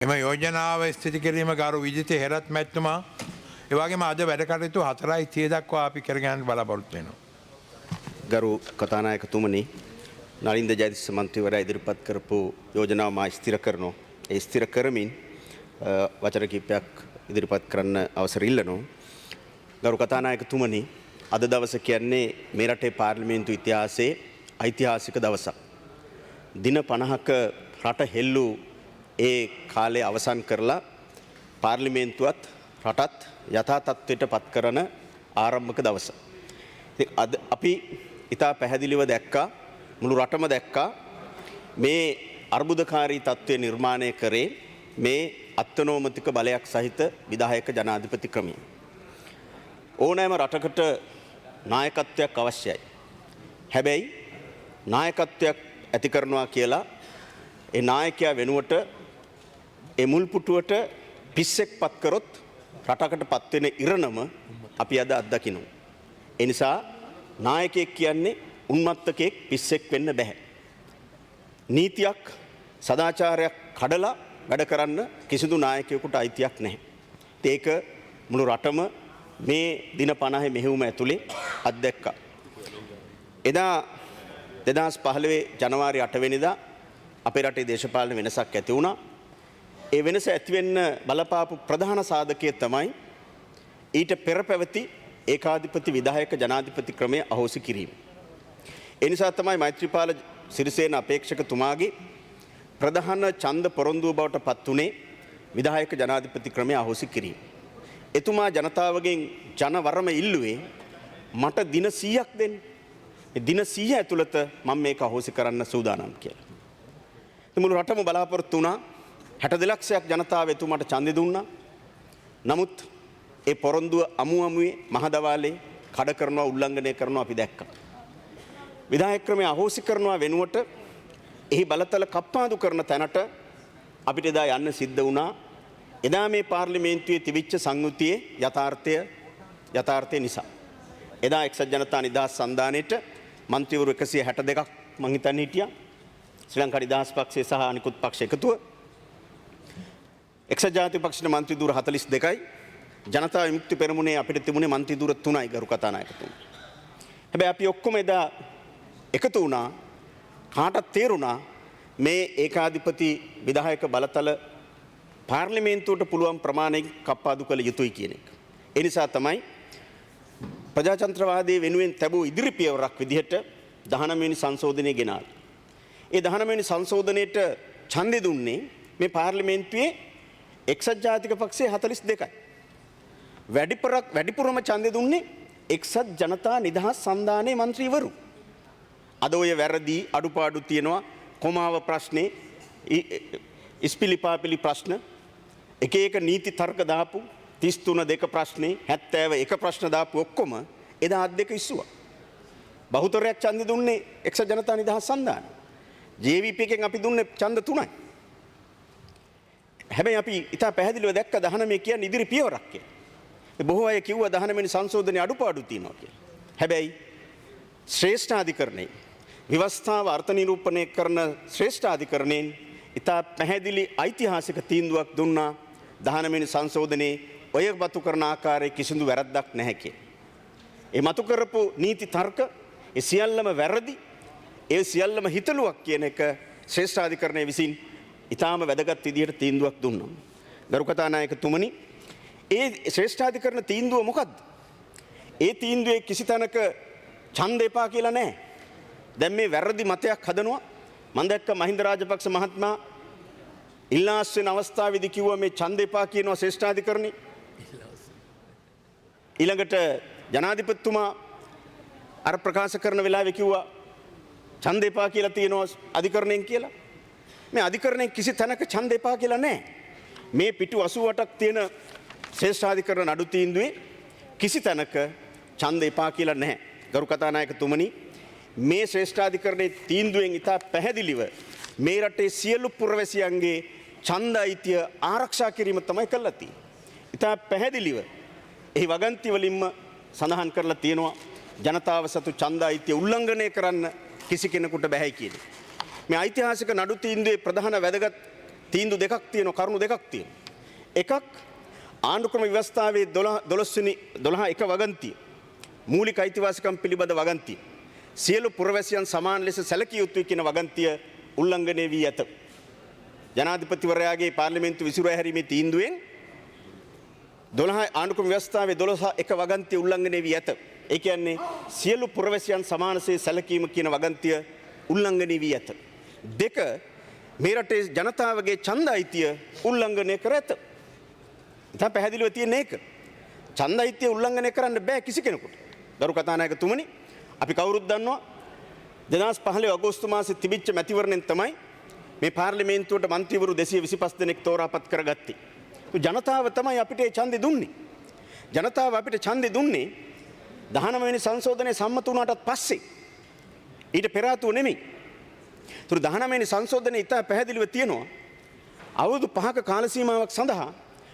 එම යෝජනාව ස්ථිති කිරීම ගරු විජිත හෙරත් මැත්තුමා එවාගේම අද වැඩකටයුතු 4:30 දක්වා අපි කරගන්න බලාපොරොත්තු වෙනවා. ගරු කතානායකතුමනි, නලින්ද ජයතිස්ස මන්ත්‍රීවරයා ඉදිරිපත් කරපු යෝජනාව මා ස්ථිර කරනවා. ඒ ස්ථිර කරමින් වචන කිහිපයක් ඉදිරිපත් කරන්න අවසර ඉල්ලනවා. ගරු කතානායකතුමනි, අද දවස කියන්නේ මේ රටේ පාර්ලිමේන්තු ඉතිහාසයේ ඓතිහාසික දවසක්. දින 50ක රට හෙල්ලු ඒ කාලය අවසන් කරලා පාර්ලිමේන්තුවත් රටත් යථා තත්ත්වයට පත් කරන ආරම්භක දවස. ඉතින් අද අපි ඉතා පැහැදිලිව දැක්කා, මුළු රටම දැක්කා මේ අර්බුදකාරී තත්ත්වය නිර්මාණය කරේ මේ අත්නෝමතික බලයක් සහිත විධායක ජනාධිපති ක්‍රමය. ඕනෑම රටකට නායකත්වයක් අවශ්‍යයි. හැබැයි නායකත්වයක් ඇති කරනවා කියලා ඒ නායකයා වෙනුවට ඒ මුල් පුටුවට පිස්සෙක් පත් කරොත් රටකට පත් වෙන ඉරණම අපි අද අත්දකිනවා. ඒ නිසා නායකයෙක් කියන්නේ උන්මත්තකෙක් පිස්සෙක් වෙන්න බෑ. නීතියක් සදාචාරයක් කඩලා වැඩ කරන්න කිසිදු නායකයෙකුට අයිතියක් නැහැ. ඒක මුළු රටම මේ දින 50 මෙහෙයුම ඇතුලේ අත්දැක්කා. එදා 2015 ජනවාරි 8 වෙනිදා අපේ රටේ දේශපාලන වෙනසක් ඇති වුණා. ඒ වෙනස ඇති වෙන්න බලපාපු ප්‍රධාන සාධකය තමයි ඊට පෙර පැවති ඒකාධිපති විධායක ජනාධිපති ක්‍රමය අහෝසි කිරීම. ඒ නිසා තමයි මෛත්‍රීපාල සිරිසේන අපේක්ෂකතුමාගේ ප්‍රධාන ඡන්ද පොරොන්දුව බවට පත් වුණේ විධායක ජනාධිපති ක්‍රමය අහෝසි කිරීම. එතුමා ජනතාවගෙන් ජනවරම ඉල්ලුවේ මට දින 100ක් දෙන්න. ඒ දින 100 ඇතුළත මම මේක අහෝසි කරන්න සූදානම් කියලා. මුළු රටම බලාපොරොත්තු වුණා. 62 ලක්ෂයක් ජනතාව එතුමාට ඡන්දෙ දුන්නා. නමුත් ඒ පොරොන්දුව අමුවේ මහදවාලේ කඩ කරනවා, උල්ලංඝනය කරනවා අපි දැක්කා. විධායක ක්‍රමය අහෝසි කරනවා වෙනුවට එහි බලතල කප්පාදු කරන තැනට අපිට එදා යන්න සිද්ධ වුණා. එදා මේ පාර්ලිමේන්තුවේ තිබිච්ච සංයුතියේ යථාර්ථය නිසා. එදා එක්සත් ජනතා නිදහස් සන්ධානයේට මන්ත්‍රීවරු 162ක් මං හිතන්නේ හිටියා. ශ්‍රී ලංකා නිදහස් පක්ෂය සහ අනිකුත් පක්ෂ එකතුව. එක්සත් ජාතික පක්ෂයේ මන්ත්‍රී ධූර 42යි. ජනතා විමුක්ති පෙරමුණේ අපිට තිබුණේ මන්ත්‍රී ධූර 3යි ගරු කතානායකතුමනි. හැබැයි අපි ඔක්කොම එදා එකතු වුණා. කාටත් තේරුණා මේ ඒකාධිපති විධායක බලතල පාර්ලිමේන්තුවට පුළුවන් ප්‍රමාණයෙන් කප්පාදු කළ යුතුයි කියන එක. ඒ නිසා තමයි ප්‍රජාතන්ත්‍රවාදයේ වෙනුවෙන් තැබූ ඉදිරි පියවරක් විදිහට 19 වෙනි සංශෝධනය ගෙනාවා. ඒ 19 වෙනි සංශෝධනයේට ඡන්දෙ දුන්නේ මේ පාර්ලිමේන්තුවේ එක්සත් ජාතික පක්ෂයේ 42යි. වැඩිපුරම ඡන්දෙ දුන්නේ එක්සත් ජනතා නිදහස් සන්ධානයේ മന്ത്രിවරු. අද ඔය වැරදි අඩුපාඩු තියෙනවා, කොමාව ප්‍රශ්නේ, ඉස්පිලිපාපිලි ප්‍රශ්න, එක නීති තර්ක දාපු 33 දෙක ප්‍රශ්නේ, 71 ප්‍රශ්න දාපු ඔක්කොම එදා අත් දෙක ඉස්සුවා. බහුතරයක් ඡන්දෙ දුන්නේ එක්සත් ජනතා නිදහස් සන්ධානය. JVP එකෙන් අපි දුන්නේ ඡන්ද 3යි. හැබැයි අපි ඉතා පැහැදිලිව දැක්ක 19 කියන්නේ ඉදිරි පියවරක් කියලා. බොහෝ අය කිව්වා 19 වෙනි සංශෝධනයේ අඩුපාඩු තියෙනවා කියලා. හැබැයි ශ්‍රේෂ්ඨාධිකරණයේ විවස්ථාව අර්ථ නිරූපණය කරන ශ්‍රේෂ්ඨාධිකරණයෙන් ඉතා පැහැදිලි ඓතිහාසික තීන්දුවක් දුන්නා. 19 වෙනි සංශෝධනයේ ඔය මතු කරන ආකාරයේ කිසිදු වැරද්දක් නැහැ කියලා. ඒ මතු කරපු නීති තර්ක ඒ සියල්ලම වැරදි, ඒ සියල්ලම හිතලුවක් කියන එක ශ්‍රේෂ්ඨාධිකරණය විසින් ඉතාම වැදගත් විදිහට තීන්දුවක් දුන්නා. ගරු කතානායකතුමනි, ඒ ශ්‍රේෂ්ඨාධිකරණ තීන්දුව මොකද්ද? ඒ තීන්දුවේ කිසි තැනක ඡන්ද එපා කියලා නැහැ. දැන් මේ වැරදි මතයක් හදනවා. මම දැක්ක මහින්ද රාජපක්ෂ මහත්මයා ඉල්ලාස් වෙන අවස්ථාවේදී කිව්වා මේ ඡන්ද එපා කියනවා ශ්‍රේෂ්ඨාධිකරණේ. ඊළඟට ජනාධිපතිතුමා අර ප්‍රකාශ කරන වෙලාවේ කිව්වා ඡන්ද එපා කියලා තියෙනවා අධිකරණයෙන් කියලා. මේ අධිකරණයෙන් කිසි තැනක ඡන්ද එපා කියලා නැහැ. මේ පිටු 88ක් තියෙන ශ්‍රේෂ්ඨාධිකරණ නඩු තීන්දුවේ කිසි තැනක ඡන්ද එපා කියලා නැහැ. ගරු කතානායකතුමනි, මේ ශ්‍රේෂ්ඨාධිකරණයේ තීන්දුවෙන් ඉතා පැහැදිලිව මේ රටේ සියලු පුරවැසියන්ගේ ඡන්ද අයිතිය ආරක්ෂා කිරීම තමයි කළා තියෙන්නේ. ඉතා පැහැදිලිව එහි වගන්ති වලින්ම සඳහන් කරලා තියෙනවා ජනතාව සතු ඡන්ද අයිතිය උල්ලංඝනය කරන්න කිසි කෙනෙකුට බැහැ කියන. මේ ඓතිහාසික නඩු තීන්දුවේ ප්‍රධාන වැදගත් තීන්දුව දෙකක් තියෙනවා, කරුණු දෙකක් තියෙනවා. එකක් ආණ්ඩුක්‍රම ව්‍යවස්ථාවේ 12 එක වගන්තිය මූලික අයිතිවාසිකම් පිළිබඳ වගන්තිය සියලු පුරවැසියන් සමාන ලෙස සැලකිය යුතුයි කියන වගන්තිය උල්ලංඝනය වී ඇත. ජනාධිපතිවරයාගේ පාර්ලිමේන්තු විසිරුවා හැරීමේ තීන්දුවෙන් 12 ආණ්ඩුක්‍රම ව්‍යවස්ථාවේ 12 එක වගන්තිය උල්ලංඝනය වී ඇත. ඒ කියන්නේ සියලු පුරවැසියන් සමානසේ සැලකීම කියන වගන්තිය උල්ලංඝනය වී ඇත. දෙක මේ රටේ ජනතාවගේ ඡන්ද අයිතිය උල්ලංඝනය කර ඇත. ඉතින් පැහැදිලිව තියෙන එක. ඡන්ද අයිතිය උල්ලංඝනය කරන්න බෑ කිසි කෙනෙකුට. ගරු කතානායකතුමනි, අපි කවුරුත් දන්නවා 2015 අගෝස්තු මාසයේ තිබිච්ච මැතිවරණයෙන් තමයි මේ පාර්ලිමේන්තුවට මන්ත්‍රීවරු 225 දෙනෙක් තෝරාපත් කරගත්තේ. ජනතාව තමයි අපිට ඒ ඡන්දෙ දුන්නේ. ජනතාව අපිට ඡන්දෙ දුන්නේ 19 වෙනි සංශෝධනයේ සම්මත වුණාටත් පස්සේ. ඊට පෙර ආතුව නෙමෙයි. 19 වෙනි සංශෝධනයේ ඉතා පැහැදිලිව තියෙනවා අවුරුදු 5ක කාල සීමාවක් සඳහා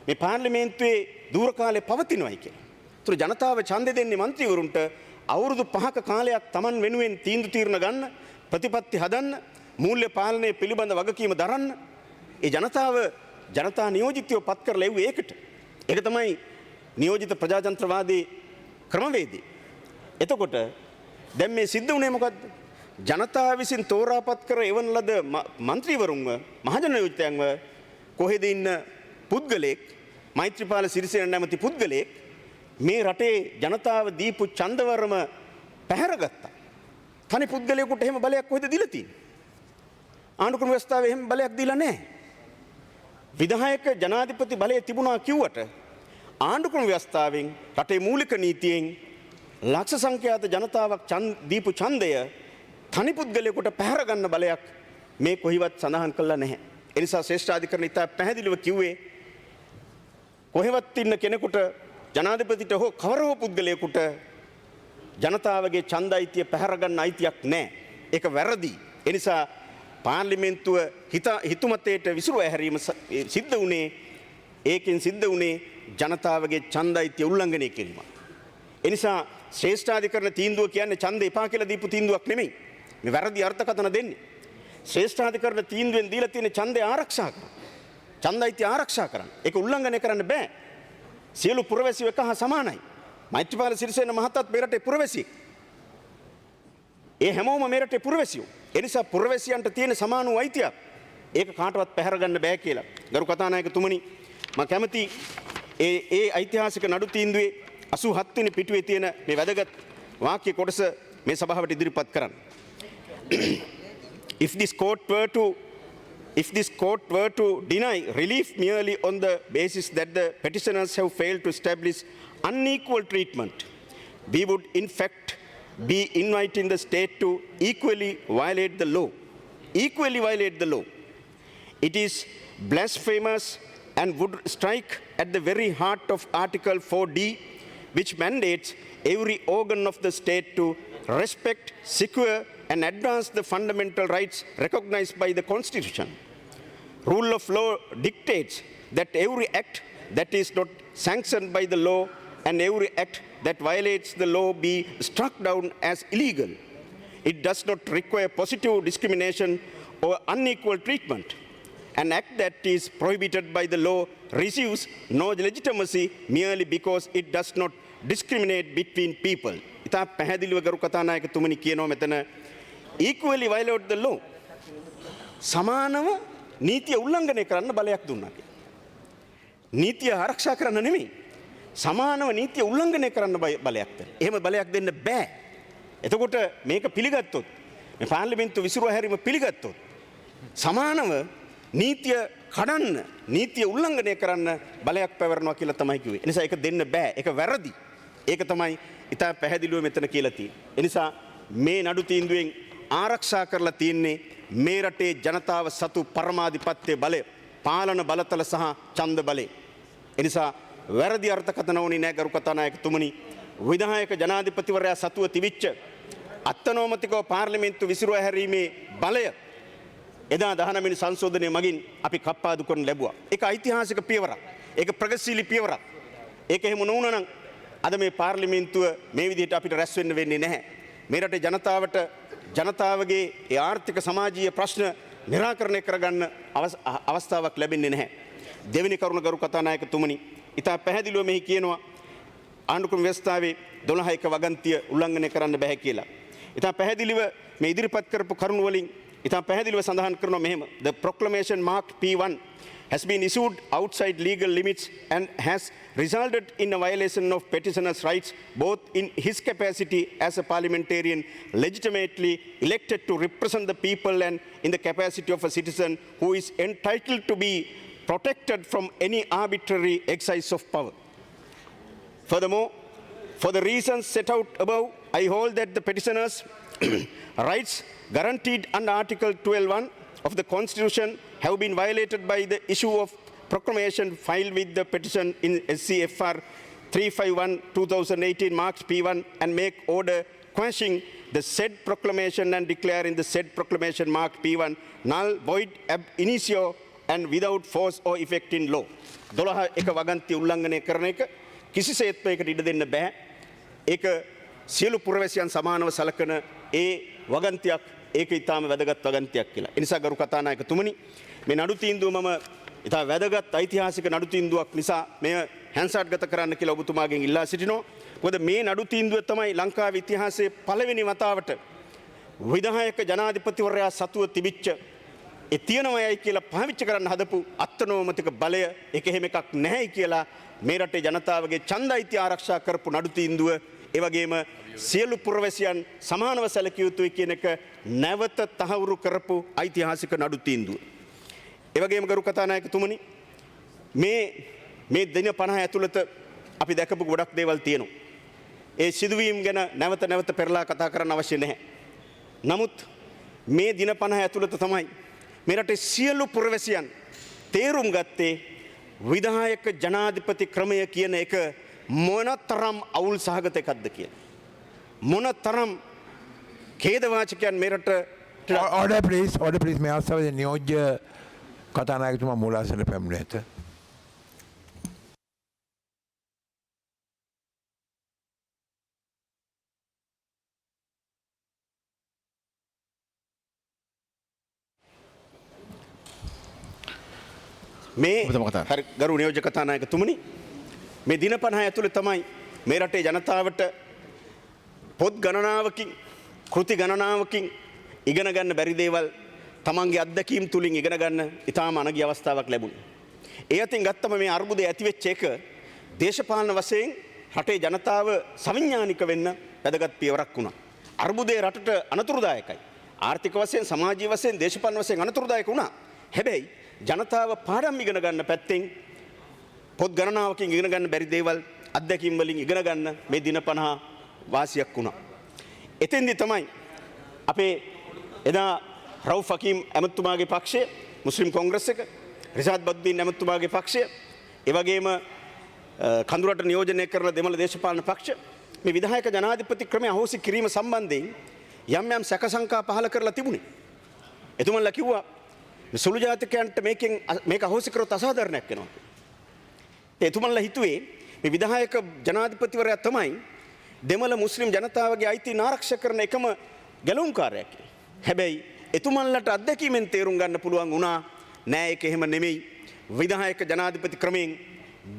මේ පාර්ලිමේන්තුවේ දූර කාලය පවතිනවායි කියලා. ජනතාව ඡන්දෙ දෙන්නේ മന്ത്രിවරුන්ට අවුරුදු 5ක කාලයක් Taman වෙනුවෙන් තීන්දුව తీරන ගන්න, ප්‍රතිපත්ති හදන්න, මූල්‍ය පාලනය පිළිබඳ වගකීම දරන්න. ඒ ජනතා නියෝජිතයෝ පත් කරලා එව්වේ ඒකට. ඒක තමයි නියෝජිත ප්‍රජාතන්ත්‍රවාදී ක්‍රමවේදය. එතකොට දැන් මේ සිද්ධ වුණේ මොකද්ද? ජනතාව විසින් තෝරාපත් කර එවන ලද മന്ത്രിවරුන්ව, මහජන නියෝජිතයන්ව කොහෙද ඉන්න පුද්ගලෙක්, මෛත්‍රීපාල සිරිසේන නැමැති පුද්ගලෙක් මේ රටේ ජනතාව දීපු ඡන්දවරම පැහැරගත්තා. තනි පුද්ගලයෙකුට එහෙම බලයක් කොහෙද දීලා තියෙන්නේ? ආණ්ඩුක්‍රම ව්‍යවස්ථාවේ එහෙම බලයක් දීලා නැහැ. විධායක ජනාධිපති බලය තිබුණා කිව්වට ආණ්ඩුක්‍රම ව්‍යවස්ථාවෙන් රටේ මූලික නීතියෙන් ලක්ෂ සංඛ්‍යාත ජනතාවක් දීපු ඡන්දය තනි පුද්ගලයෙකුට පැහැර ගන්න බලයක් මේ කොහිවත් සඳහන් කළා නැහැ. ඒ නිසා ශ්‍රේෂ්ඨාධිකරණ ඉතා පැහැදිලිව කිව්වේ කොහෙවත් ඉන්න කෙනෙකුට ජනාධිපතිට හෝ කවර හෝ පුද්ගලයෙකුට ජනතාවගේ ඡන්ද අයිතිය පැහැර ගන්න අයිතියක් නැහැ. ඒක වැරදි. ඒ නිසා පාර්ලිමේන්තුව හිතුමතේට විසිරුවා හැරීම සිද්ධ වුණේ, ඒකෙන් සිද්ධ වුණේ ජනතාවගේ ඡන්ද අයිතිය උල්ලංඝනය කිරීම. ඒ නිසා ශ්‍රේෂ්ඨාධිකරණ තීන්දුව කියන්නේ ඡන්ද එපා කියලා දීපු තීන්දුවක් නෙමෙයි. මේ වැරදි අර්ථකථන දෙන්නේ. ශ්‍රේෂ්ඨාධිකරණ තීන්දුවෙන් දීලා තියෙන ඡන්දය ආරක්ෂා කරන්න. ඡන්ද අයිතිය ආරක්ෂා කරන්න. ඒක උල්ලංඝනය කරන්න බෑ. සියලු පුරවැසියෝ එක හා සමානයි. මෛත්‍රීපාල සිරිසේන මහතාත් මේ රටේ පුරවැසියෙක්. ඒ හැමෝම මේ රටේ පුරවැසියෝ. ඒ නිසා පුරවැසියන්ට තියෙන සමාන වූ අයිතියක් ඒක කාටවත් පැහැර ගන්න බෑ කියලා. ගරු කතානායකතුමනි, මම කැමති ඒ ඓතිහාසික නඩු තීන්දුවේ 87 වෙනි පිටුවේ තියෙන මේ වැදගත් වාක්‍ය කොටස මේ සභාවට ඉදිරිපත් කරන්න. If this court were to deny relief merely on the basis that the petitioners have failed to establish unequal treatment, we would in fact be inviting the state to equally violate the law. Equally violate the law. It is blasphemous and would strike at the very heart of Article 4D, which mandates every organ of the state to respect, secure, and advance the fundamental rights recognized by the Constitution. Rule of law dictates that every act that is not sanctioned by the law and every act that violates the law be struck down as illegal. It does not require positive discrimination or unequal treatment. An act that is prohibited by the law receives no legitimacy merely because it does not discriminate between people. ඉතා පැහැදිලිව ගරු කතානායකතුමනි කියනවා මෙතන equally violate the law. සමානව නීතිය උල්ලංඝනය කරන්න බලයක් දුන්නා කියලා. නීතිය ආරක්ෂා කරන්න නෙමෙයි. සමානව නීතිය උල්ලංඝනය කරන්න බලයක් දෙන්න. එහෙම බලයක් දෙන්න බෑ. එතකොට මේක පිළිගත්තොත්, මේ පාර්ලිමේන්තුව විසිරුවා හැරීම පිළිගත්තොත් සමානව නීතිය කඩන්න, නීතිය උල්ලංඝනය කරන්න බලයක් පැවරනවා කියලා තමයි කිව්වේ. ඒ නිසා ඒක දෙන්න බෑ. ඒක වැරදි. ඒක තමයි ඉතා පැහැදිලිව මෙතන කියලා තියෙන්නේ. ඒ නිසා මේ නඩු තීන්දුවෙන් ආරක්ෂා කරලා තියෙන්නේ මේ රටේ ජනතාව සතු පරමාධිපත්‍ය බලය, පාලන බලතල සහ ඡන්ද බලය. ඒ නිසා වැරදි අර්ථකථන ඕනේ නෑ ගරු කතානායකතුමනි. විධායක ජනාධිපතිවරයා සතුව තිබිච්ච අත්නෝමතිකව පාර්ලිමේන්තු විසිරුවා හැරීමේ බලය එදා 19 වෙනි සංශෝධනය මගින් අපි කප්පාදු කරන ලැබුවා. ඒක ඓතිහාසික පියවරක්. ඒක ප්‍රගතිශීලී පියවරක්. ඒක එහෙම නොවුණා නම් අද මේ පාර්ලිමේන්තුව මේ විදිහට අපිට රැස් වෙන්න වෙන්නේ නැහැ. මේ රටේ ජනතාවට ජනතාවගේ ඒ ආර්ථික සමාජීය ප්‍රශ්න නිරාකරණය කරගන්න අවස්ථාවක් ලැබෙන්නේ නැහැ. දෙවෙනි කරුණ ගරු කතානායකතුමනි, ඉතා පැහැදිලිව මෙහි කියනවා ආණ්ඩුක්‍රම ව්‍යවස්ථාවේ 12ක වගන්තිය උල්ලංඝනය කරන්න බැහැ කියලා. ඉතා පැහැදිලිව මේ ඉදිරිපත් කරපු කරුණු වලින් ඉතා පැහැදිලිව සඳහන් කරනවා මෙහෙම: The proclamation marked P1 has been issued outside legal limits and has resulted in a violation of petitioner's rights both in his capacity as a parliamentarian legitimately elected to represent the people and in the capacity of a citizen who is entitled to be protected from any arbitrary exercise of power. Furthermore, for the reasons set out above, I hold that the petitioner's rights guaranteed under Article 12(1) of the Constitution have been violated by the issue of proclamation filed with the petition in SCFR 351/2018 marks P1 and make order quashing the said proclamation and declaring the said proclamation marked P1 null, void, ab initio and without force or effect in law. 12 එක වගන්තිය උල්ලංඝනය කරන එක කිසිසේත්ම ඒකට ඉඩ දෙන්න බෑ. ඒක සියලු පුරවැසියන් සමානව සලකන ඒ වගන්තියක්, ඒක ඊටාම වැදගත් වගන්තියක් කියලා. ඒ නිසා ගරු කතානායකතුමනි, මේ නඩු තීන්දුව මම ඉතා වැදගත් ඓතිහාසික නඩු තීන්දුවක් නිසා මෙය හැන්සාට්ගත කරන්න කියලා ඔබතුමාගෙන් ඉල්ලා සිටිනවා. මොකද මේ නඩු තීන්දුව තමයි ලංකාවේ ඉතිහාසයේ පළවෙනි වතාවට විධායක ජනාධිපතිවරයා සතුව තිබිච්ච ඒ තියෙනවයයි කියලා පාවිච්චි කරන්න හදපු අත්නෝමතික බලය, ඒක එහෙම එකක් නැහැයි කියලා මේ රටේ ජනතාවගේ ඡන්දයිතිය ආරක්ෂා කරපු නඩු තීන්දුව, ඒ වගේම සියලු පුරවැසියන් සමානව සැලකිය යුතුයි කියන එක නැවත තහවුරු කරපු ඓතිහාසික නඩු තීන්දුව. ඒ වගේම ගරු කතානායකතුමනි, මේ දින 50 ඇතුළත අපි දැකපු ගොඩක් දේවල් තියෙනවා. ඒ සිදුවීම් ගැන නැවත නැවත පෙරලා කතා කරන්න අවශ්‍ය නැහැ. නමුත් මේ දින 50 ඇතුළත තමයි මේ රටේ සියලු පුරවැසියන් තේරුම් ගත්තේ විධායක ජනාධිපති ක්‍රමය කියන එක මොනතරම් අවුල් සහගත එකක්ද කියලා. මොනතරම් ඛේදවාචකයන් මේ රට Order please මේ අවස්ථාවේ නියෝජ්‍ය කතානායකතුමා මූලාසන පැමිණ ඇත. මේ හරි ගරු නියෝජ්‍ය කතානායකතුමනි, මේ දින 50 ඇතුළේ තමයි මේ රටේ ජනතාවට පොත් ගණනාවකින්, කෘති ගණනාවකින් ඉගෙන ගන්න බැරි දේවල් තමන්ගේ අත්දැකීම් තුලින් ඉගෙන ගන්න ඉතාම අනගි අවස්ථාවක් ලැබුණා. ඒ අතින් ගත්තම මේ අර්බුදය ඇති වෙච්ච එක දේශපාලන වශයෙන් රටේ ජනතාව සවිඥානික වෙන්න වැදගත් පියවරක් වුණා. අර්බුදය රටට අනතුරුදායකයි. ආර්ථික වශයෙන්, සමාජීය වශයෙන්, දේශපාලන වශයෙන් අනතුරුදායක වුණා. හැබැයි ජනතාව පාඩම් ඉගෙන ගන්න පැත්තෙන් පොත් ගණනාවකින් ඉගෙන ගන්න බැරි දේවල් අත්දැකීම් වලින් ඉගෙන ගන්න මේ දින 50 වාසියක් වුණා. එතෙන්දි තමයි අපේ එදා රවුෆ් හකීම් ඇමතුමාගේ පක්ෂය, මුස්ලිම් කොංග්‍රස් එක, රිෂාඩ් බද්දීන් ඇමතුමාගේ පක්ෂය, ඒ වගේම කඳුරට නියෝජනය කරන දෙමළ දේශපාලන පක්ෂ මේ විධායක ජනාධිපති ක්‍රමය අහෝසි කිරීම සම්බන්ධයෙන් යම් යම් සැක සංකා පහළ කරලා තිබුණේ. එතුමන්ලා කිව්වා සුළු ජාතිකයන්ට මේක අහෝසි කරොත් අසාධාරණයක් වෙනවා. එතුමන්ලා හිතුවේ මේ විධායක ජනාධිපතිවරයා තමයි දෙමළ මුස්ලිම් ජනතාවගේ අයිතීන් ආරක්ෂා කරන එකම ගැලවුම්කාරයෙක්. හැබැයි එතුමන්ලට අත්දැකීමෙන් තේරුම් ගන්න පුළුවන් වුණා නෑ, ඒක එහෙම නෙමෙයි. විධායක ජනාධිපති ක්‍රමයෙන්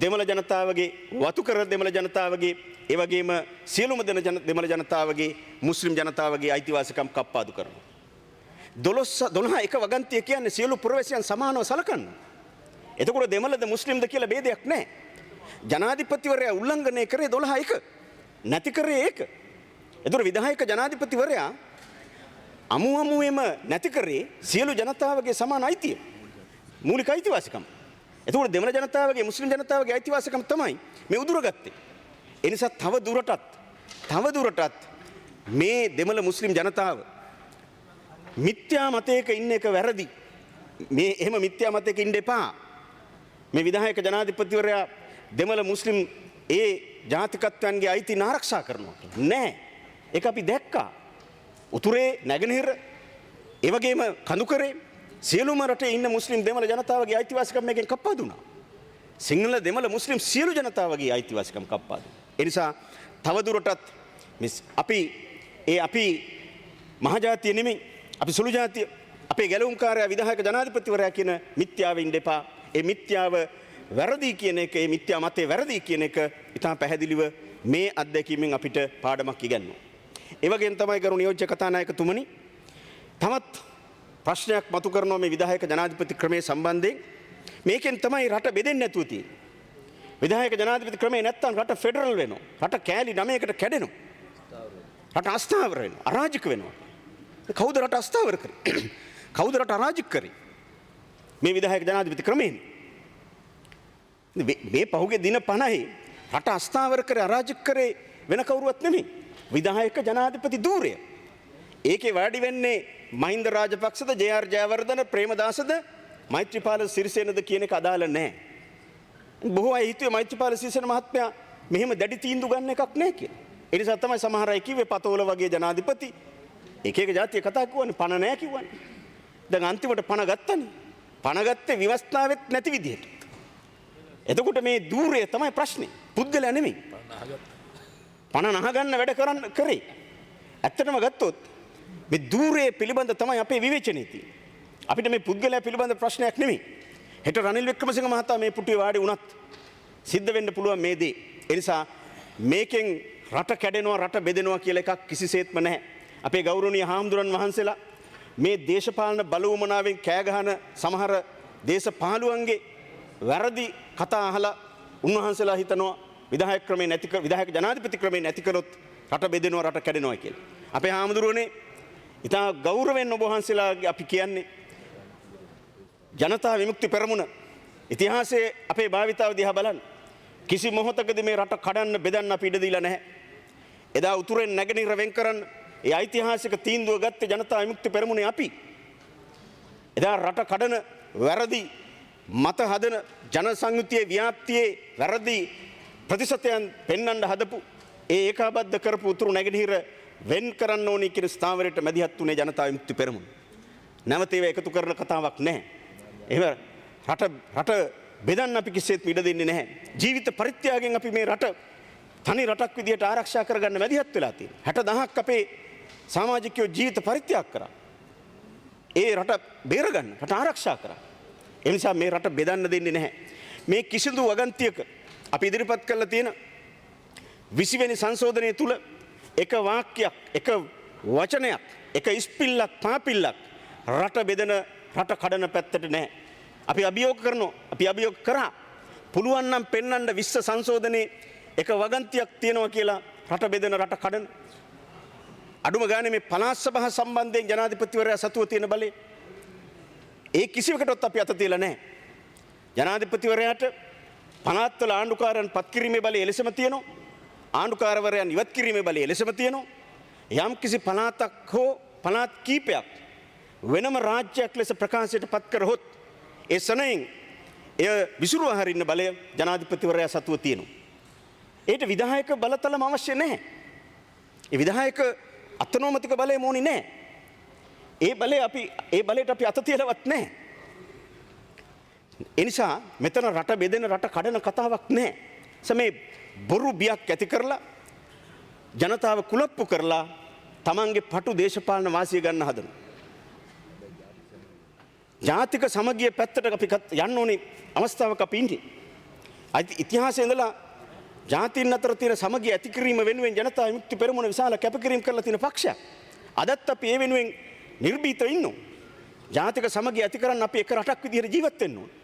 දෙමළ ජනතාවගේ, වතුකර දෙමළ ජනතාවගේ, ඒ වගේම සියලුම දෙමළ ජනතාවගේ, මුස්ලිම් ජනතාවගේ අයිතිවාසිකම් කප්පාදු කරනවා. 12 එක වගන්තිය කියන්නේ සියලු පුරවැසියන් සමානව සලකන්න. එතකොට දෙමළද මුස්ලිම්ද කියලා ભેදයක් නැහැ. ජනාධිපතිවරයා උල්ලංඝනය කරේ 12 එක. නැති කරේ ඒක. එතකොට විධායක ජනාධිපතිවරයා අමුවෙම නැති කරේ සියලු ජනතාවගේ සමාන අයිතිය. මූලික අයිතිවාසිකම්. එතකොට දෙමළ ජනතාවගේ, මුස්ලිම් ජනතාවගේ අයිතිවාසිකම් තමයි මේ උදුරගත්තේ. ඒ නිසා තව දුරටත් මේ දෙමළ මුස්ලිම් ජනතාව මිත්‍යා මතයක ඉන්න එක වැරදි. මේ එහෙම මිත්‍යා මතයක ඉන්න එපා. මේ විධායක ජනාධිපතිවරයා දෙමළ මුස්ලිම් ඒ ජාතිකත්වයන්ගේ අයිතීන් ආරක්ෂා කරනවා. නෑ. ඒක අපි දැක්කා. උතුරේ, නැගෙනහිර, ඒ වගේම කඳුකරේ සියලුම රටේ ඉන්න මුස්ලිම් දෙමළ ජනතාවගේ අයිතිවාසිකම් මේකෙන් කප්පාදු වුණා. සිංහල, දෙමළ, මුස්ලිම් සියලු ජනතාවගේ අයිතිවාසිකම් කප්පාදු. ඒ නිසා තවදුරටත් අපි මහජාතිය නෙමෙයි, අපි සුළු ජාතිය. අපේ ගැලවුම්කාරයා විධායක ජනාධිපතිවරයා කියන මිත්‍යාව ඉන්න එපා. ඒ මිත්‍යාව වැරදි කියන එක, ඒ මිත්‍යා මතේ වැරදි කියන එක ඉතාම පැහැදිලිව මේ අත්දැකීමෙන් අපිට පාඩමක් ඉගන්වනවා. ඒ වගේම තමයි ගරු නියෝජ්‍ය කතානායකතුමනි තවත් ප්‍රශ්නයක් මතු කරනවා මේ විධායක ජනාධිපති ක්‍රමයේ සම්බන්ධයෙන්. මේකෙන් තමයි රට බෙදෙන්නේ නැතුව තියෙන්නේ. විධායක ජනාධිපති ක්‍රමේ නැත්තම් රට ෆෙඩරල් වෙනවා. රට කෑලි 9කට කැඩෙනවා. රට අස්ථාවර වෙනවා. අරාජික වෙනවා. කවුද රට අස්ථාවර කරේ? කවුද රට අරාජික කරේ? මේ විධායක ජනාධිපති ක්‍රමයෙන්. මේ පහුගිය දින 50 රට අස්ථාවර කරේ අරාජික කරේ වෙන කවුරුවත් නෙමෙයි. විධායක ජනාධිපති ධූරය. ඒකේ වාඩි වෙන්නේ මහින්ද රාජපක්ෂද, ජේ.ආර්. ජයවර්ධන, ප්‍රේමදාසද, මෛත්‍රීපාල සිරිසේනද කියන එක අදාළ නැහැ. බොහෝ අය හිතුවේ මෛත්‍රීපාල සිරිසේන මහත්මයා මෙහෙම දැඩි තීන්දුව ගන්න එකක් නැහැ කියලා. ඒ නිසා තමයි සමහර අය කිව්වේ පතෝල වගේ ජනාධිපති එක එක જાතිය කතා කිව්වනේ පණ නැහැ කිව්වනේ. දැන් අන්තිමට පණ ගත්තනේ. පණ ගත්තේ විවස්ථාවෙත් නැති විදිහට. එතකොට මේ ධූරය තමයි ප්‍රශ්නේ. පුද්ගලයා නෙමෙයි. පණ නහගන්න වැඩ කරේ. ඇත්තටම ගත්තොත් මේ ධූරයේ පිළිබඳ තමයි අපේ විවේචනයේ තියෙන්නේ. අපිට මේ පුද්ගලයා පිළිබඳ ප්‍රශ්නයක් නෙමෙයි. හෙට රනිල් වික්‍රමසිංහ මහතා මේ පුටුවේ වාඩි වුණත් සිද්ධ වෙන්න පුළුවන් මේ දේ. ඒ නිසා මේකෙන් රට කැඩෙනවා, රට බෙදෙනවා කියලා එකක් කිසිසේත්ම නැහැ. අපේ ගෞරවනීය හාමුදුරන් වහන්සේලා මේ දේශපාලන බලවමනාවෙන් කෑ ගහන සමහර දේශපාලුවන්ගේ වැරදි කතා අහලා උන්වහන්සේලා හිතනවා විධායක ක්‍රමේ නැති කර විධායක ජනාධිපති ක්‍රමේ නැති කරොත් රට බෙදෙනවා, රට කැඩෙනවා කියලා. අපේ හාමුදුරුවනේ ඉතා ගෞරවයෙන් ඔබ වහන්සේලාගේ අපි කියන්නේ ජනතා විමුක්ති පෙරමුණ ඉතිහාසයේ අපේ භාවිතාව දිහා බලන්න. කිසි මොහොතකදී මේ රට කඩන්න බෙදන්න අපි ඉඩ දීලා නැහැ. එදා උතුරෙන් නැගෙනහිර වෙන් කරන්න ඒ ඓතිහාසික තීන්දුව ගත්තේ ජනතා විමුක්ති පෙරමුණේ අපි. එදා රට කඩන වැරදි මත හදන ජන සංයුතියේ ව්‍යාප්තියේ වැරදි ප්‍රතිශතයන් පෙන්වන්න හදපු ඒ ඒකාබද්ධ කරපු උතුරු නැගෙනහිර වෙන් කරන්න ඕනි කියන ස්ථාවරයට මැදිහත් වුණේ ජනතා විමුක්ති පෙරමුණ. නැවත ඒවා එකතු කරන කතාවක් නැහැ. එහෙම රට බෙදන්න අපි කිසිසේත් ඉඩ දෙන්නේ නැහැ. ජීවිත පරිත්‍යාගයෙන් අපි මේ රට තනි රටක් විදියට ආරක්ෂා කරගන්න මැදිහත් වෙලා තියෙනවා. 60000ක් අපේ සමාජිකයෝ ජීවිත පරිත්‍යාග කරා. ඒ රට බේරගන්න, රට ආරක්ෂා කරා. ඒ නිසා මේ රට බෙදන්න දෙන්නේ නැහැ. මේ කිසිදු වගන්තියක අපි ඉදිරිපත් කරලා තියෙන 20 වෙනි සංශෝධනය තුල එක වාක්‍යයක්, එක වචනයක්, එක ඉස්පිල්ලක්, පාපිල්ලක් රට බෙදන, රට කඩන පැත්තට නැහැ. අපි අභියෝග කරනවා. අපි අභියෝග කරා. පුළුවන් නම් පෙන්වන්න 20 සංශෝධනයේ එක වගන්තියක් තියෙනවා කියලා රට බෙදන, රට කඩන. අඩුම ගානේ මේ පළාත් සභාව සම්බන්ධයෙන් ජනාධිපතිවරයා සතුව තියෙන බලය ඒ කිසිවකටවත් අපි අත තියලා නැහැ. ජනාධිපතිවරයාට පළාත්වල ආණ්ඩුකාරයන් පත් කිරීමේ බලය එලෙසම තියෙනවා. ආණ්ඩුකාරවරයන් ඉවත් කිරීමේ බලය එලෙසම තියෙනවා. යම් කිසි පළාතක් හෝ පළාත් කීපයක් වෙනම රාජ්‍යයක් ලෙස ප්‍රකාශයට පත් කරහොත් ඒ සනයෙන් එය විසුරුවා හරින්න බලය ජනාධිපතිවරයා සතුව තියෙනවා. ඒට විධායක බලතලම අවශ්‍ය නැහැ. ඒ විධායක අත්නෝමතික බලය මොණි නැහැ. ඒ බලයට අපි අත තියලවත් නැහැ. ඒ නිසා මෙතන රට බෙදෙන, රට කඩන කතාවක් නැහැ. සමේ බොරු බියක් ඇති කරලා ජනතාව කුලප්පු කරලා තමන්ගේ පටු දේශපාලන වාසිය ගන්න හදනවා. ජාතික සමගිය පැත්තට අපි යන්න ඕනේ අවස්ථාවක අපි ඉන්නේ. ඉතිහාසයේ ඉඳලා ජාතීන් අතර තියෙන සමගිය ඇති කිරීම වෙනුවෙන් ජනතා විමුක්ති පෙරමුණ විශාල කැපකිරීම කරලා තියෙන පක්ෂයක්. අදත් අපි ඒ වෙනුවෙන් නිර්භීතව ඉන්නවා. ජාතික සමගිය ඇති කරන්න අපි එක රටක් විදිහට ජීවත් වෙන්න ඕනේ.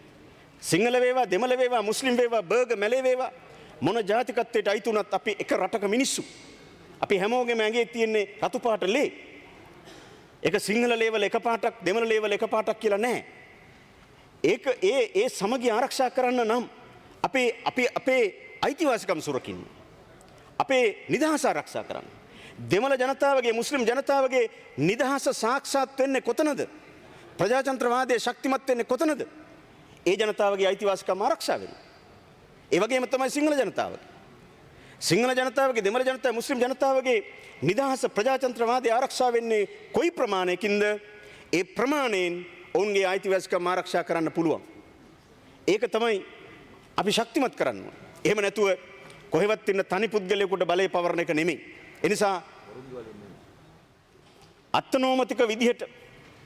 සිංහල වේවා, දෙමළ වේවා, මුස්ලිම් වේවා, බර්ග, මැලේ වේවා මොන ජාතිකත්වයට අයිති වුණත් අපි එක රටක මිනිස්සු. අපි හැමෝගෙම ඇඟේ තියෙන්නේ රතු පාට ලේ. ඒක සිංහල ලේවල එක පාටක්, දෙමළ ලේවල එක පාටක් කියලා නැහැ. ඒක ඒ සමගිය ආරක්ෂා කරන්න නම් අපේ අයිතිවාසිකම් සුරකින්න. අපේ නිදහස ආරක්ෂා කරන්න. දෙමළ ජනතාවගේ, මුස්ලිම් ජනතාවගේ නිදහස සාක්ෂාත් වෙන්නේ කොතනද? ප්‍රජාතන්ත්‍රවාදයේ ශක්තිමත් වෙන්නේ කොතනද? ඒ ජනතාවගේ අයිතිවාසිකම් ආරක්ෂා වෙනවා. ඒ වගේම තමයි සිංහල ජනතාව. සිංහල ජනතාවගේ, දෙමළ ජනතාව, මුස්ලිම් ජනතාවගේ නිදහස ප්‍රජාතන්ත්‍රවාදයේ ආරක්ෂා වෙන්නේ කොයි ප්‍රමාණයකින්ද? ඒ ප්‍රමාණයෙන් ඔවුන්ගේ අයිතිවාසිකම් ආරක්ෂා කරන්න පුළුවන්. ඒක තමයි අපි ශක්තිමත් කරන්න ඕන. එහෙම නැතුව කොහෙවත් ඉන්න තනි පුද්ගලයෙකුට බලය පවරන එක නෙමෙයි. ඒ නිසා අත්නෝමතික විදිහට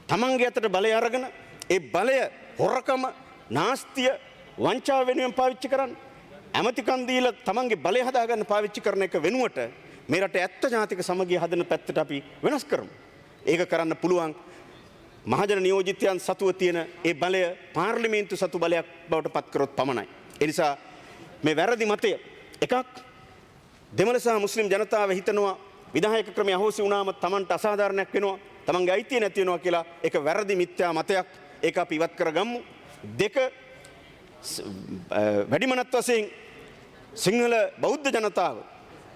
තමන්ගේ අතට බලය අරගෙන ඒ බලය හොරකම නාස්තිය වංචාව වෙනුවෙන් පාවිච්චි කරන්න. ඇමතිකම් දීලා තමන්ගේ බලය හදාගන්න පාවිච්චි කරන එක වෙනුවට මේ රටේ ඇත්ත ජාතික සමගිය හදන පැත්තට අපි වෙනස් කරමු. ඒක කරන්න පුළුවන් මහජන නියෝජිතයන් සතුව තියෙන ඒ බලය පාර්ලිමේන්තු සතු බලයක් බවට පත් කරොත් පමණයි. ඒ නිසා මේ වැරදි මතය එකක් දෙමළ සහ මුස්ලිම් ජනතාව හිතනවා විධායක ක්‍රමය අහෝසි වුණාම තමන්ට අසාධාරණයක් වෙනවා, තමන්ගේ අයිතිය නැති වෙනවා කියලා. ඒක වැරදි මිත්‍යා මතයක්. ඒක අපි ඉවත් කරගමු. දෙක වැඩිමනත් වශයෙන් සිංහල බෞද්ධ ජනතාව,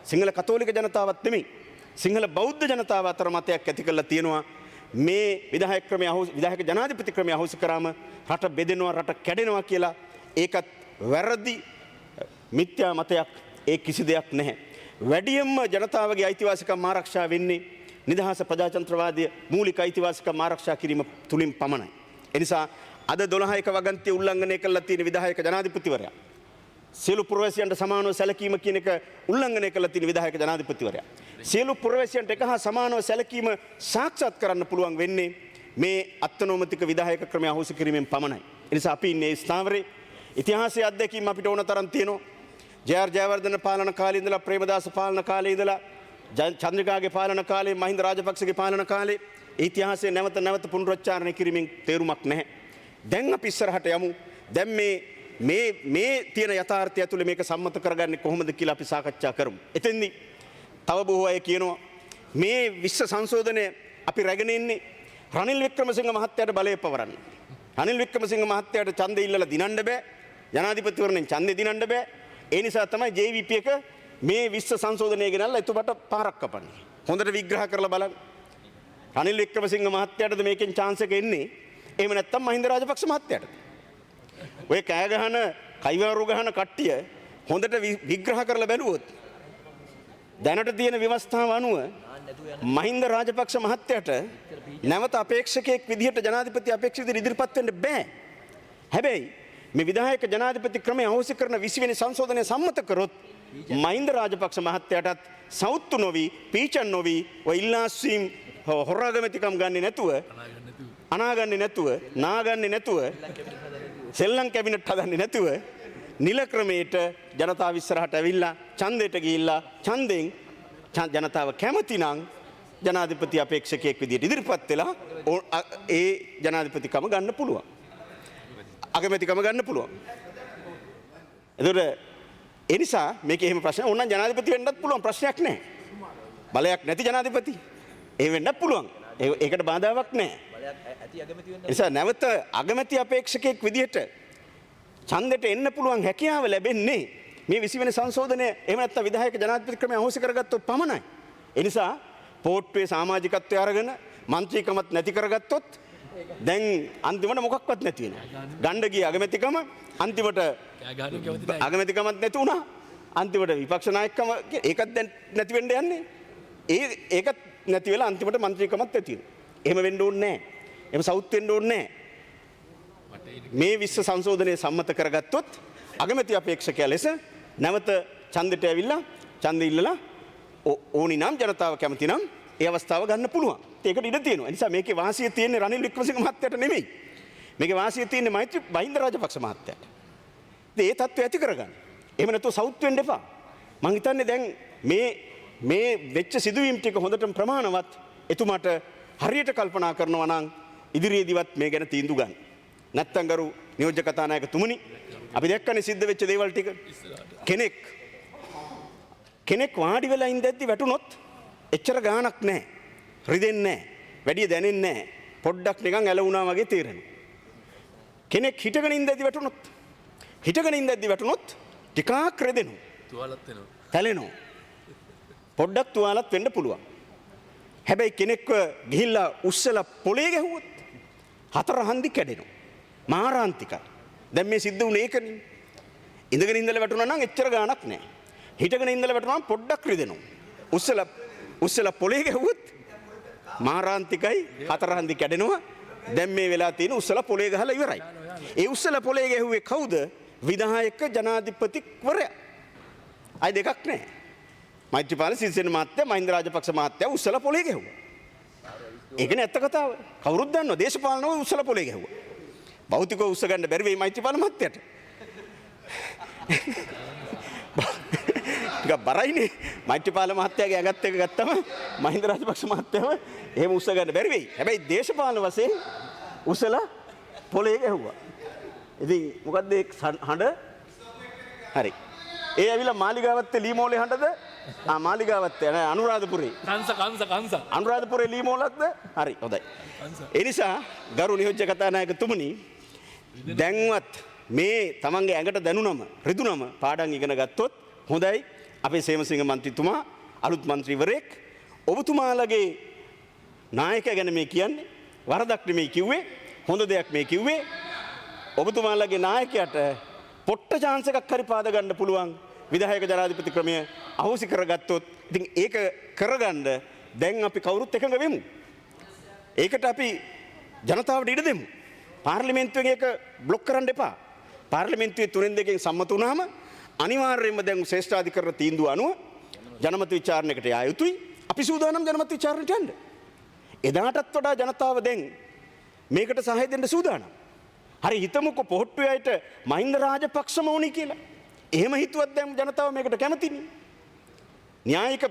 සිංහල කතෝලික ජනතාවත් නෙමෙයි, සිංහල බෞද්ධ ජනතාව අතර මතයක් ඇති කරලා තියෙනවා මේ විධායක ක්‍රමය අහෝසි, විධායක ජනාධිපති ක්‍රමය අහෝසි කරාම රට බෙදෙනවා, රට කැඩෙනවා කියලා. ඒකත් වැරදි මිත්‍යා මතයක්. ඒ කිසි දෙයක් නැහැ. වැඩියෙන්ම ජනතාවගේ අයිතිවාසිකම් ආරක්ෂා වෙන්නේ නිදහස ප්‍රජාතන්ත්‍රවාදය මූලික අයිතිවාසිකම් ආරක්ෂා කිරීම තුලින් පමණයි. එනිසා අද 12ක වගන්තිය උල්ලංඝනය කළා තියෙන විධායක ජනාධිපතිවරයා, සියලු පුරවැසියන්ට සමානව සැලකීම කියන එක උල්ලංඝනය කළා තියෙන විධායක ජනාධිපතිවරයා, සියලු පුරවැසියන්ට එක හා සමානව සැලකීම සාක්ෂාත් කරන්න පුළුවන් වෙන්නේ මේ අත්නෝමතික විධායක ක්‍රමය අහෝසි කිරීමෙන් පමණයි. එනිසා අපි ඉන්නේ ස්ථාවරේ. ඉතිහාසයේ අත්දැකීම් අපිට ඕන තරම් තියෙනවා. ජේ.ආර්. ජයවර්ධන පාලන කාලේ ඉඳලා, ප්‍රේමදාස පාලන කාලේ ඉඳලා, චන්ද්‍රිකාගේ පාලන කාලේ, මහින්ද රාජපක්ෂගේ පාලන කාලේ ඉතිහාසයේ නැවත නැවත පුනරුච්චාරණය කිරීමෙන් තේරුමක් නැහැ. දැන් අපි ඉස්සරහට යමු. දැන් මේ තියෙන යථාර්ථය ඇතුලේ මේක සම්මත කරගන්නේ කොහොමද කියලා අපි සාකච්ඡා කරමු. එතෙන්දී තව බොහෝ අය කියනවා මේ විශ්ව සංශෝධනය අපි රැගෙන ඉන්නේ රනිල් වික්‍රමසිංහ මහත්තයාට බලය පවරන්න. රනිල් වික්‍රමසිංහ මහත්තයාට ඡන්දෙ ඉල්ලලා දිනන්න බෑ. ජනාධිපතිවරණයෙන් ඡන්දෙ දිනන්න බෑ. ඒ නිසා තමයි JVP එක මේ විශ්ව සංශෝධනය ගෙනල්ලා එතුමට පාරක් කපන්නේ. හොඳට විග්‍රහ කරලා බලන්න. රනිල් වික්‍රමසිංහ මහත්තයාටද මේකෙන් chance එක එන්නේ? එහෙම නැත්නම් මහින්ද රාජපක්ෂ මහත්තයාටද? ඔය කෑ ගහන, කයිවාරු ගහන කට්ටිය හොඳට විග්‍රහ කරලා බැලුවොත් දැනට තියෙන ව්‍යවස්ථාව අනුව මහින්ද රාජපක්ෂ මහත්තයාට නැවත අපේක්ෂකයෙක් විදිහට ජනාධිපති අපේක්ෂක විදිහට ඉදිරිපත් වෙන්න බෑ. හැබැයි මේ විධායක ජනාධිපති ක්‍රමය අහෝසි කරන 20 වෙනි සංශෝධනය සම්මත කරොත් මහින්ද රාජපක්ෂ මහත්තයාටත් සවුත්තු නොවි, පීචන් නොවි, ඔය ඉල්ලාස්වීම් හොරාගමැතිකම් ගන්නේ නැතුව, අනාගන්නේ නැතුව, නාගන්නේ නැතුව, සෙල්ලම් කැබිනට් හදන්නේ නැතුව නිල ක්‍රමයට ජනතාව ඉස්සරහට ඇවිල්ලා ඡන්දයට ගිහිල්ලා ඡන්දෙන් ජනතාව කැමති නම් ජනාධිපති අපේක්ෂකයෙක් විදිහට ඉදිරිපත් වෙලා ඒ ජනාධිපතිකම ගන්න පුළුවන්. අගමැතිකම ගන්න පුළුවන්. එතකොට ඒ නිසා මේක එහෙම ප්‍රශ්න ඕනනම් ජනාධිපති වෙන්නත් පුළුවන්, ප්‍රශ්නයක් නැහැ. බලයක් නැති ජනාධිපති ඒ වෙන්නත් පුළුවන්. ඒකට බාධාවක් නැහැ. බලයක් ඇති අගමැති වෙන්න. ඒ නිසා නැවත අගමැති අපේක්ෂකයෙක් විදිහට ඡන්දෙට එන්න පුළුවන් හැකියාව ලැබෙන්නේ මේ 20 වෙනි සංශෝධනය එහෙම නැත්නම් විධායක ජනාධිපති ක්‍රමය අහෝසි කරගත්තොත් පමණයි. ඒ නිසා පෝට්ටුවේ සමාජිකත්වය අරගෙන മന്ത്രിකමත් නැති කරගත්තොත් දැන් අන්තිමට මොකක්වත් නැති වෙනවා. ගණ්ඩ ගිය අගමැතිකම අන්තිමට අගමැතිකමත් නැති වුණා. අන්තිමට විපක්ෂ නායකකම ඒකත් දැන් නැති වෙන්න යන්නේ. ඒකත් නැති වෙලා අන්තිමට മന്ത്രിකමත් නැති වෙනවා. එහෙම වෙන්න ඕනේ නැහැ. එහෙම සවුත් වෙන්න ඕනේ නැහැ. මේ විශ්ව සංශෝධනය සම්මත කරගත්තොත් අගමැති අපේක්ෂකයා ලෙස නැවත ඡන්දෙට ඇවිල්ලා ඡන්දෙ ඉල්ලලා ඕනි නම් ජනතාව කැමති නම් ඒ අවස්ථාව ගන්න පුළුවන්. ඒකට ඉඩ තියෙනවා. ඒ නිසා මේකේ වාසිය තියෙන්නේ රනිල් වික්‍රමසිංහ මහත්තයාට නෙමෙයි. මේකේ වාසිය තියෙන්නේ මහින්ද රාජපක්ෂ මහත්තයාට. ඒ තත්ත්වය ඇති කරගන්න. එහෙම නැත්නම් සවුත් වෙන්න එපා. මං හිතන්නේ දැන් මේ වෙච්ච සිදුවීම් ටික හොඳටම ප්‍රමාණවත් එතුමාට හරියට කල්පනා කරනවා නම් ඉදිරියේදීවත් මේ ගැන තීන්දුව ගන්න. නැත්තම් ගරු නියෝජ්‍ය කතානායකතුමනි, අපි දැක්කනේ සිද්ධ වෙච්ච දේවල් ටික. කෙනෙක් වාඩි වෙලා ඉඳද්දි වැටුනොත් එච්චර ගාණක් නැහැ. රිදෙන්නේ නැහැ. වැඩි දැනෙන්නේ නැහැ. පොඩ්ඩක් නිකන් ඇලුණා වගේ තේරෙනවා. කෙනෙක් හිටගෙන ඉඳද්දි වැටුනොත් ටිකක් රෙදෙනවා. තුවාලත් වෙනවා. තැලෙනවා. පොඩ්ඩක් තුවාලත් වෙන්න පුළුවන්. හැබැයි කෙනෙක්ව ගිහිල්ලා උස්සලා පොලේ ගැහුවොත් හතර හන්දි කැඩෙනවා. මාරාන්තිකයි. දැන් මේ සිද්ධ වුණේ ඒකනේ. ඉඳගෙන ඉඳලා වැටුණා නම් එච්චර ගාණක් නැහැ. හිටගෙන ඉඳලා වැටුණා නම් පොඩ්ඩක් රිදෙනවා. උස්සලා පොලේ ගැහුවොත් මාරාන්තිකයි, හතර හන්දි කැඩෙනවා. දැන් මේ වෙලා තියෙන උස්සලා පොලේ ගහලා ඉවරයි. ඒ උස්සලා පොලේ ගැහුවේ කවුද? විධායක ජනාධිපතිවරයා. අය දෙකක් නැහැ. මෛත්‍රීපාල සිරිසේන මහත්තයා මහින්ද රාජපක්ෂ මහත්තයා උස්සලා පොලේ ගැහුවා. ඒකනේ ඇත්ත කතාව. කවුරුත් දන්නවා දේශපාලනව උස්සලා පොලේ ගැහුවා. භෞතිකව උස්ස ගන්න බැරි වෙයි මෛත්‍රීපාල මහත්තයට. ටිකක් බරයිනේ. මෛත්‍රීපාල මහත්තයාගේ ඇඟත් එක ගත්තම මහින්ද රාජපක්ෂ මහත්තයාව එහෙම උස්ස ගන්න බැරි වෙයි. හැබැයි දේශපාලන වශයෙන් උස්සලා පොලේ ගැහුවා. ඉතින් මොකද්ද ඒ හඬ? හරි. ඒ ඇවිල්ලා මාලිගාවත්තේ ලීමෝලේ හඬද? මාලිගාවත්තේ නෑ අනුරාධපුරේ. කංස. අනුරාධපුරේ ලීමෝලක්ද? හරි හොඳයි. ඒ නිසා ගරු නියෝජ්‍ය කතානායකතුමනි දැන්වත් මේ තමන්ගේ ඇඟට දැනුනම රිදුනම පාඩම් ඉගෙන ගත්තොත් හොඳයි. අපේ සේමසිංහ මන්ත්‍රීතුමා අලුත් මන්ත්‍රීවරයෙක් ඔබතුමාලගේ නායකයා ගැන මේ කියන්නේ වරදක් නෙමෙයි කිව්වේ හොඳ දෙයක් මේ කිව්වේ ඔබතුමාලගේ නායකයාට පොට්ට chance එකක් හරි පාද ගන්න පුළුවන් විධායක ජනාධිපති ක්‍රමය අහෝසි කරගත්තොත් ඉතින් ඒක කරගන්න දැන් අපි කවුරුත් එකඟ වෙමු. ඒකට අපි ජනතාවට ඉඩ දෙමු. පාර්ලිමේන්තුවෙන් ඒක බ්ලොක් කරන්න එපා. පාර්ලිමේන්තුවේ තුනෙන් දෙකෙන් සම්මත වුණාම අනිවාර්යයෙන්ම දැන් ශ්‍රේෂ්ඨාධිකරණ තීන්දුව අනුව ජනමත විචාරණයකට යා යුතුයි. අපි සූදානම් ජනමත විචාරණයට යන්න. එදාටත් වඩා ජනතාව දැන් මේකට සහාය දෙන්න සූදානම්. හරි හිතමුකෝ පොහොට්ටුවේට මහින්ද රාජපක්ෂම ඕනි කියලා. එහෙම හිතුවත් දැන් ජනතාව මේකට කැමතිනේ. න්‍යායික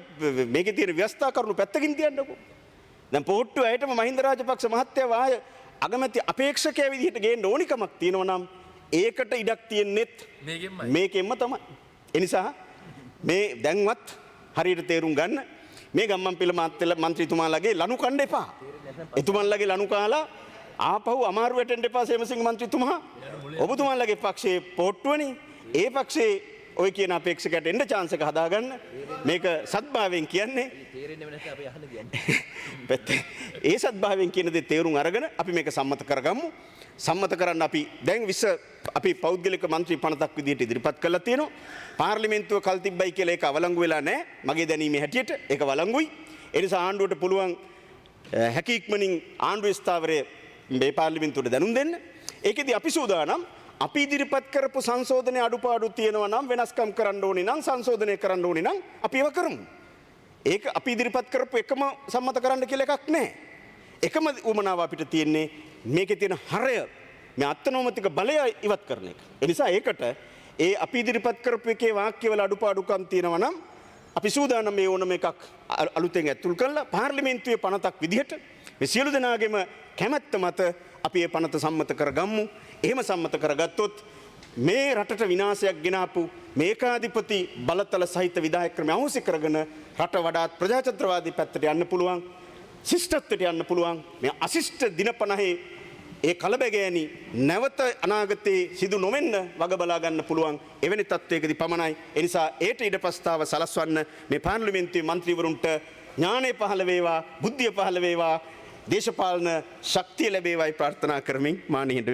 මේකේ තියෙන ව්‍යවස්ථා කරුණු පැත්තකින් තියන්නකෝ. දැන් පොහොට්ටුවේටම මහින්ද රාජපක්ෂ මහත්තයා ආය අගමැති අපේක්ෂකයා විදිහට ගේන්න ඕනිකමක් තියෙනවා නම් ඒකට ඉඩක් තියෙන්නෙත් මේකෙන්ම තමයි. ඒ නිසා මේ දැන්වත් හරියට තේරුම් ගන්න මේ ගම්මන්පිල මන්ත්‍රීතුමාලගේ ලනු කන්න එපා. එතුමන්ලගේ ලනු කාලා ආපහු අමාරු වැටෙන්න එපා සේමසිංහ මන්ත්‍රීතුමා. ඔබතුමාලගේ පක්ෂයේ පොට්ටුවනේ. ඒ පක්ෂයේ ඔය කියන අපේක්ෂකයට එන්න chance එක හදාගන්න. මේක සත්භාවයෙන් කියන්නේ. ඒ සත්භාවයෙන් කියන දේ තේරුම් අරගෙන අපි මේක සම්මත කරගමු. සම්මත කරන්න අපි දැන් අපි පෞද්ගලික මන්ත්‍රී පනතක් විදිහට ඉදිරිපත් කරලා තියෙනවා. පාර්ලිමේන්තුව කල් තිබ්බයි කියලා ඒක අවලංගු වෙලා නැහැ. මගේ දැනීමේ හැටියට ඒක වලංගුයි. ඒ නිසා ආණ්ඩුවට පුළුවන් හැකි ඉක්මනින් ආණ්ඩුවේ ස්ථාවරයේ මේ පාර්ලිමේන්තුවට දැනුම් දෙන්න. ඒකෙදි අපි සූදානම් අපි ඉදිරිපත් කරපු සංශෝධනයේ අඩුපාඩු තියෙනවා නම් වෙනස්කම් කරන්න ඕනේ නම් සංශෝධනය කරන්න ඕනේ නම් අපි ඒව කරමු. ඒක අපි ඉදිරිපත් කරපු එකම සම්මත කරන්න කියලා එකක් නැහැ. එකම උමනාව අපිට තියෙන්නේ මේකේ තියෙන හරය මේ අත්නෝමතික බලය ඉවත් කරන එක. ඒ නිසා ඒකට ඒ අපි ඉදිරිපත් කරපු එකේ වාක්‍යවල අඩුපාඩුකම් තියෙනවා නම් අපි සූදානම් මේ ඕනම එකක් අලුතෙන් ඇතුල් කරලා පාර්ලිමේන්තුවේ පනතක් විදිහට මේ සියලු දෙනාගේම කැමැත්ත මත අපි මේ පනත සම්මත කරගමු. එහෙම සම්මත කරගත්තොත් මේ රටට විනාශයක් ගෙනාපු මේකාධිපති බලතල සහිත විධායක ක්‍රමය අහෝසි කරගෙන රට වඩාත් ප්‍රජාතන්ත්‍රවාදී පැත්තට යන්න පුළුවන්. ශිෂ්ටත්වයට යන්න පුළුවන්. මේ අශිෂ්ට දින 50 ඒ කලබගෑනි නැවත අනාගතයේ සිදු නොවෙන්න වග බලා ගන්න පුළුවන් එවැනි තත්වයකදී පමණයි. ඒ නිසා ඒට ඉඩ ප්‍රස්තාව සලස්වන්න මේ පාර්ලිමේන්තුවේ മന്ത്രിවරුන්ට ඥානය පහළ වේවා, බුද්ධිය පහළ වේවා, දේශපාලන ශක්තිය ලැබේවායි ප්‍රාර්ථනා කරමින් මා නිහඬ